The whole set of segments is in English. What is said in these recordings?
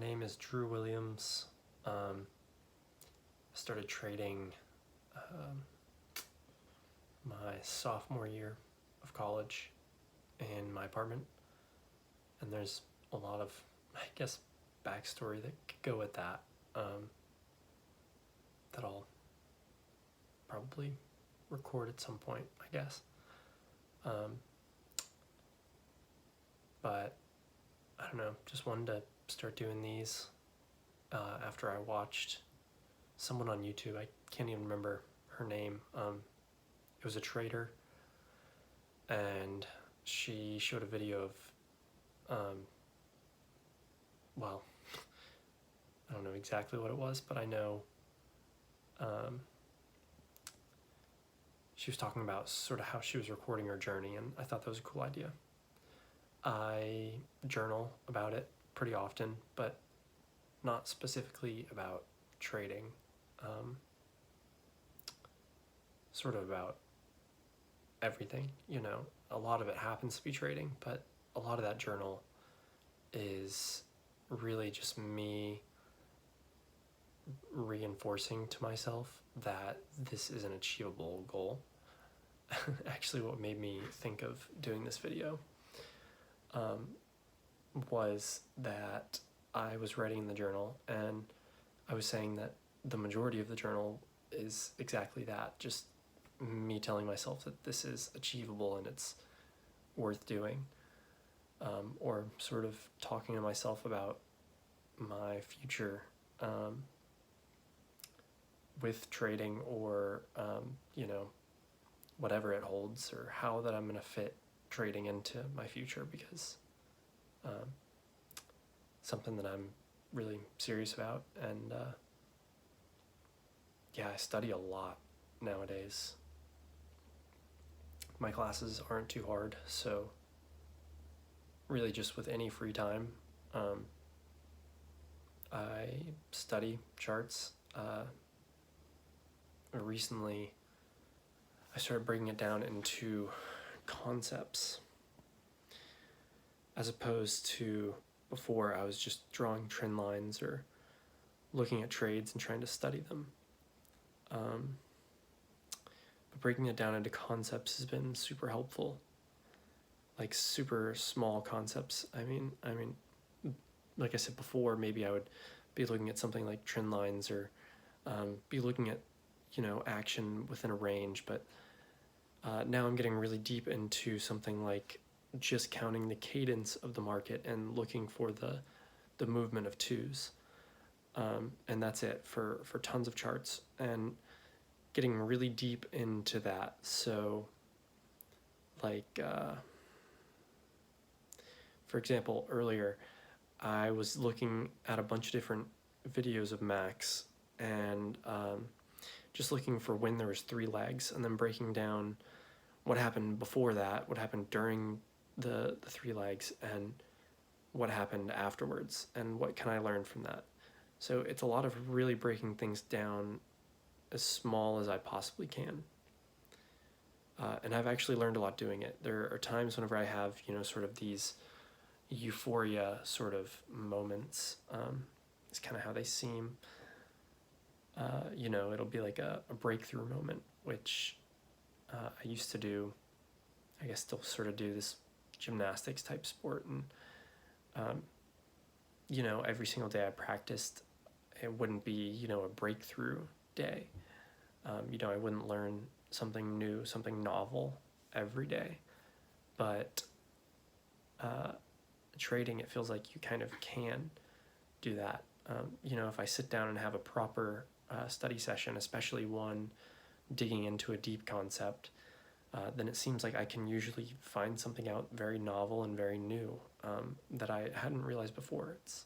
name is Drew Williams. I started trading um, my sophomore year of college in my apartment, and there's a lot of, I guess, backstory that could go with that that I'll probably record at some point, I guess. But I don't know, just wanted to start doing these after I watched someone on YouTube. I can't even remember her name. It was a trader, and she showed a video of, well, I don't know exactly what it was, but I know she was talking about sort of how she was recording her journey, and I thought that was a cool idea. I journal about it pretty often, but not specifically about trading. Sort of about everything, a lot of it happens to be trading, but a lot of that journal is really just me reinforcing to myself that this is an achievable goal. Actually, what made me think of doing this video was that I was writing in the journal, and I was saying that the majority of the journal is exactly that, just me telling myself that this is achievable and it's worth doing, or sort of talking to myself about my future with trading, or whatever it holds, or how that I'm going to fit trading into my future, because something that I'm really serious about. And yeah, I study a lot nowadays. My classes aren't too hard, so really just with any free time, I study charts. Recently, I started breaking it down into concepts, as opposed to before I was just drawing trend lines or looking at trades and trying to study them. But breaking it down into concepts has been super helpful, like super small concepts. I mean, like I said before, maybe I would be looking at something like trend lines, or be looking at, action within a range, but now I'm getting really deep into something like just counting the cadence of the market and looking for the movement of twos. And that's it for tons of charts, and getting really deep into that. So like, for example, earlier I was looking at a bunch of different videos of Max, and just looking for when there was 3 legs, and then breaking down what happened before that, what happened during the 3 legs, and what happened afterwards, and what can I learn from that. So it's a lot of really breaking things down as small as I possibly can. And I've actually learned a lot doing it. There are times whenever I have, sort of these euphoria sort of moments. It's kind of how they seem. It'll be like a breakthrough moment, which I used to do. I guess still sort of do this gymnastics type sport, and every single day I practiced, it wouldn't be a breakthrough day. I wouldn't learn something new, something novel every day, but trading, it feels like you kind of can do that. If I sit down and have a proper study session, especially one digging into a deep concept, then it seems like I can usually find something out very novel and very new that I hadn't realized before. It's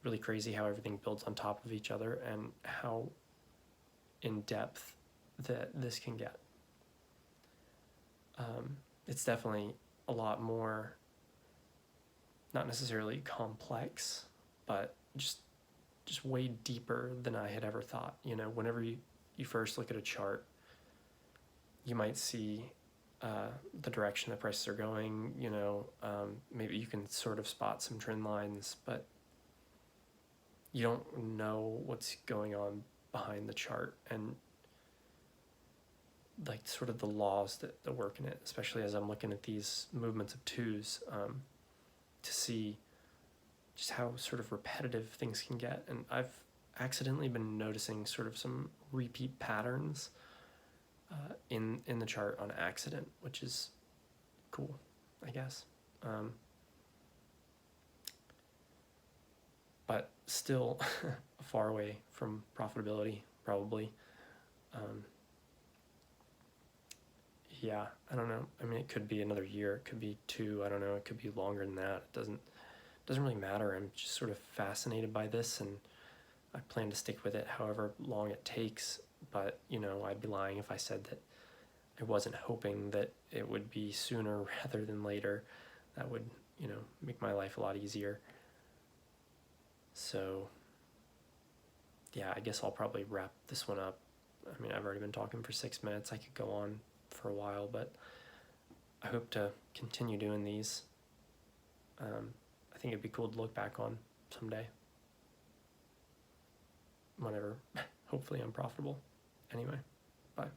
really crazy how everything builds on top of each other, and how in depth that this can get. It's definitely a lot more, not necessarily complex, but just way deeper than I had ever thought. Whenever you first look at a chart, you might see the direction that prices are going, maybe you can sort of spot some trend lines, but you don't know what's going on behind the chart, and like sort of the laws that work in it, especially as I'm looking at these movements of twos, to see just how sort of repetitive things can get. And I've accidentally been noticing sort of some repeat patterns in the chart on accident, which is cool, I guess. But still far away from profitability, probably. Yeah, I don't know. I mean, it could be another year, it could be 2, I don't know, it could be longer than that. It doesn't really matter. I'm just sort of fascinated by this, and I plan to stick with it however long it takes. But, I'd be lying if I said that I wasn't hoping that it would be sooner rather than later. That would, make my life a lot easier. So, yeah, I guess I'll probably wrap this one up. I mean, I've already been talking for 6 minutes. I could go on for a while, but I hope to continue doing these. I think it'd be cool to look back on someday. Whenever, hopefully I'm profitable. Anyway, bye.